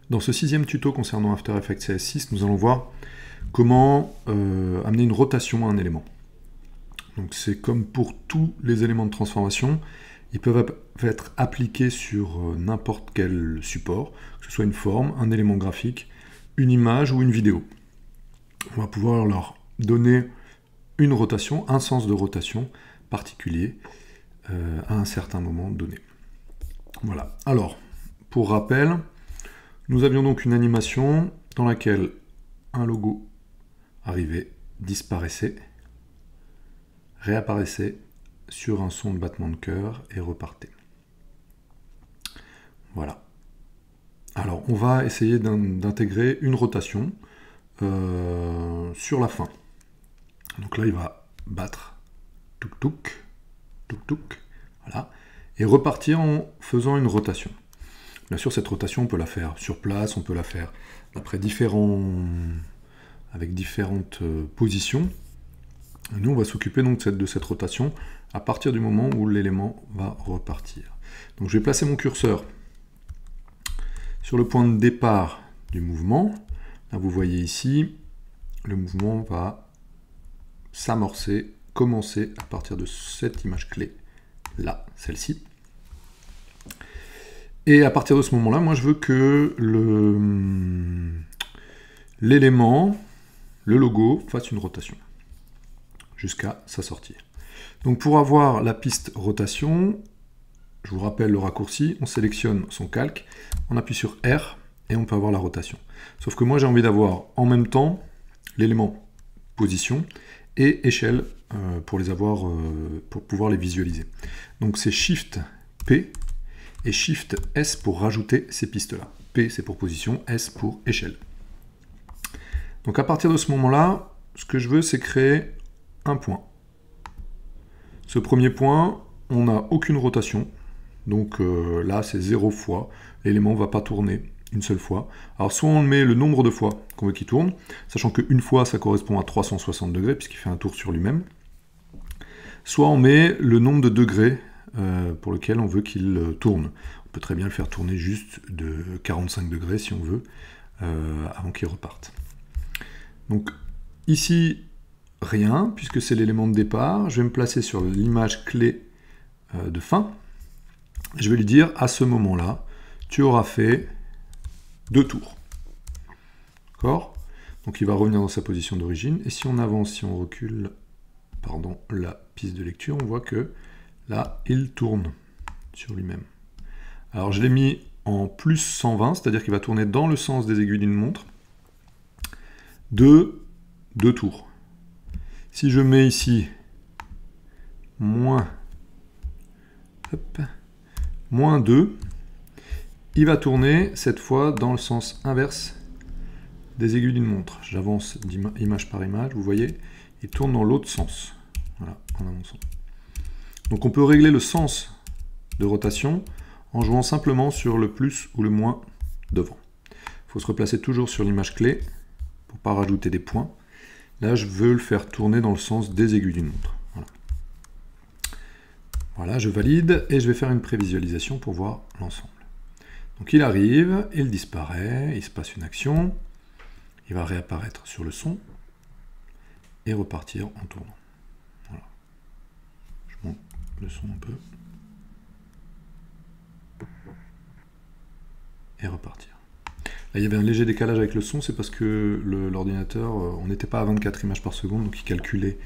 Dans ce 6e tuto concernant After Effects CS6, nous allons voir comment amener une rotation à un élément. Donc c'est comme pour tous les éléments de transformation, ils peuvent être appliqués sur n'importe quel support, que ce soit une forme, un élément graphique, une image ou une vidéo. On va pouvoir leur donner une rotation, un sens de rotation particulier à un certain moment donné. Voilà. Alors, pour rappel, nous avions donc une animation dans laquelle un logo arrivait, disparaissait, réapparaissait sur un son de battement de cœur et repartait. Voilà. Alors, on va essayer d'intégrer une rotation sur la fin. Donc là, il va battre touk touk, touk touk, voilà, et repartir en faisant une rotation. Bien sûr, cette rotation, on peut la faire sur place, on peut la faire après avec différentes positions. Et nous, on va s'occuper donc de cette rotation à partir du moment où l'élément va repartir. Donc je vais placer mon curseur sur le point de départ du mouvement. Là, vous voyez ici, le mouvement va s'amorcer, commencer à partir de cette image clé, là, celle-ci. Et à partir de ce moment-là, moi je veux que l'élément, le logo, fasse une rotation jusqu'à sa sortie. Donc pour avoir la piste rotation, je vous rappelle le raccourci, on sélectionne son calque, on appuie sur R et on peut avoir la rotation. Sauf que moi j'ai envie d'avoir en même temps l'élément position et échelle pour les avoir, pour pouvoir les visualiser. Donc c'est Shift P et Shift S pour rajouter ces pistes-là. P c'est pour position, S pour échelle. Donc à partir de ce moment-là, ce que je veux, c'est créer un point. Ce premier point, on n'a aucune rotation. Donc là, c'est 0 fois. L'élément ne va pas tourner une seule fois. Alors soit on met le nombre de fois qu'on veut qu'il tourne, sachant qu'une fois, ça correspond à 360 degrés, puisqu'il fait un tour sur lui-même. Soit on met le nombre de degrés pour lequel on veut qu'il tourne. On peut très bien le faire tourner juste de 45 degrés si on veut, avant qu'il reparte. Donc ici, rien, puisque c'est l'élément de départ. Je vais me placer sur l'image clé de fin. Je vais lui dire, à ce moment-là, tu auras fait 2 tours. D'accord? Donc il va revenir dans sa position d'origine. Et si on avance, si on recule, pardon, la piste de lecture, on voit que là, il tourne sur lui-même. Alors je l'ai mis en plus 120, c'est-à-dire qu'il va tourner dans le sens des aiguilles d'une montre de 2 tours. Si je mets ici moins 2, il va tourner cette fois dans le sens inverse des aiguilles d'une montre. J'avance image par image, vous voyez, il tourne dans l'autre sens. Voilà, en avançant. Donc on peut régler le sens de rotation en jouant simplement sur le plus ou le moins devant. Il faut se replacer toujours sur l'image clé pour ne pas rajouter des points. Là, je veux le faire tourner dans le sens des aiguilles d'une montre. Voilà. Voilà, je valide et je vais faire une prévisualisation pour voir l'ensemble. Donc il arrive, il disparaît, il se passe une action, il va réapparaître sur le son et repartir en tournant. Voilà. Je monte le son un peu. Et repartir. Là, il y avait un léger décalage avec le son, c'est parce que l'ordinateur, on n'était pas à 24 images par seconde, donc il calculait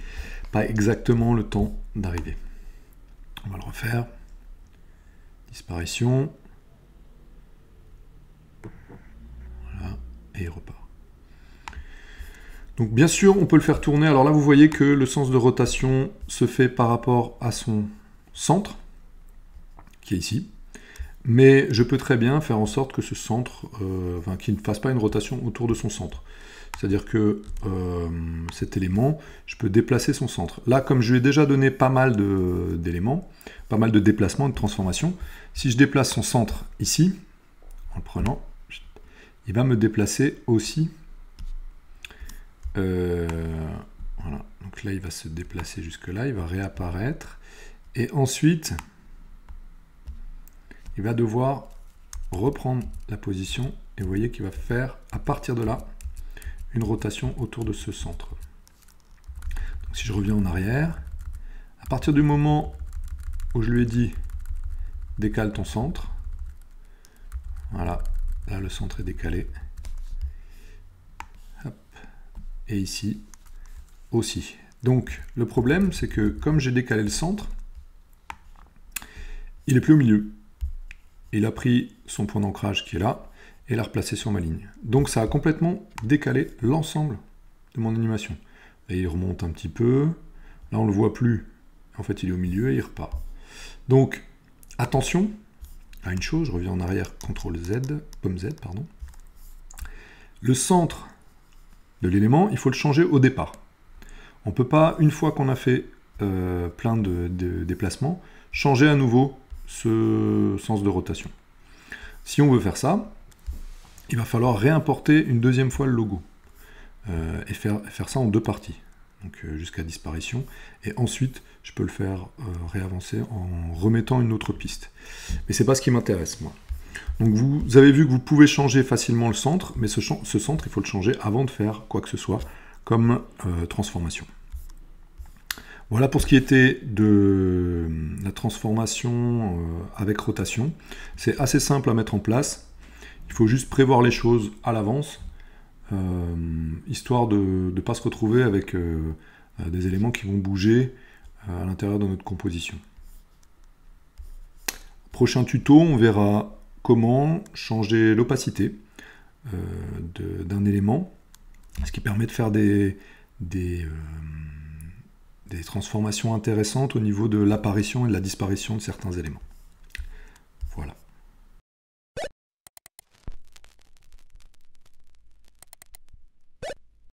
pas exactement le temps d'arriver. On va le refaire. Disparition. Voilà, et il repart. Donc bien sûr, on peut le faire tourner. Alors là, vous voyez que le sens de rotation se fait par rapport à son centre, qui est ici. Mais je peux très bien faire en sorte que ce centre, qu'il ne fasse pas une rotation autour de son centre. C'est-à-dire que cet élément, je peux déplacer son centre. Là, comme je lui ai déjà donné pas mal d'éléments, pas mal de déplacements, de transformations, si je déplace son centre ici, en le prenant, il va me déplacer aussi. Voilà. Donc là, il va se déplacer jusque là, il va réapparaître. Et ensuite, il va devoir reprendre la position et vous voyez qu'il va faire, à partir de là, une rotation autour de ce centre. Donc, si je reviens en arrière, à partir du moment où je lui ai dit décale ton centre, voilà, là le centre est décalé, hop, et ici aussi. Donc le problème c'est que comme j'ai décalé le centre, il n'est plus au milieu. Il a pris son point d'ancrage qui est là et l'a replacé sur ma ligne. Donc ça a complètement décalé l'ensemble de mon animation. Et il remonte un petit peu, là on ne le voit plus, en fait il est au milieu et il repart. Donc attention à une chose, je reviens en arrière, CTRL Z, pomme Z, pardon. Le centre de l'élément, il faut le changer au départ. On ne peut pas, une fois qu'on a fait plein de déplacements, changer à nouveau ce sens de rotation. Si on veut faire ça, il va falloir réimporter une deuxième fois le logo et faire ça en deux parties, donc jusqu'à disparition. Et ensuite, je peux le faire réavancer en remettant une autre piste. Mais c'est pas ce qui m'intéresse, moi. Donc vous avez vu que vous pouvez changer facilement le centre, mais ce centre, il faut le changer avant de faire quoi que ce soit comme transformation. Voilà pour ce qui était de la transformation avec rotation. C'est assez simple à mettre en place. Il faut juste prévoir les choses à l'avance, histoire de ne pas se retrouver avec des éléments qui vont bouger à l'intérieur de notre composition. Prochain tuto, on verra comment changer l'opacité d'un élément, ce qui permet de faire des transformations intéressantes au niveau de l'apparition et de la disparition de certains éléments.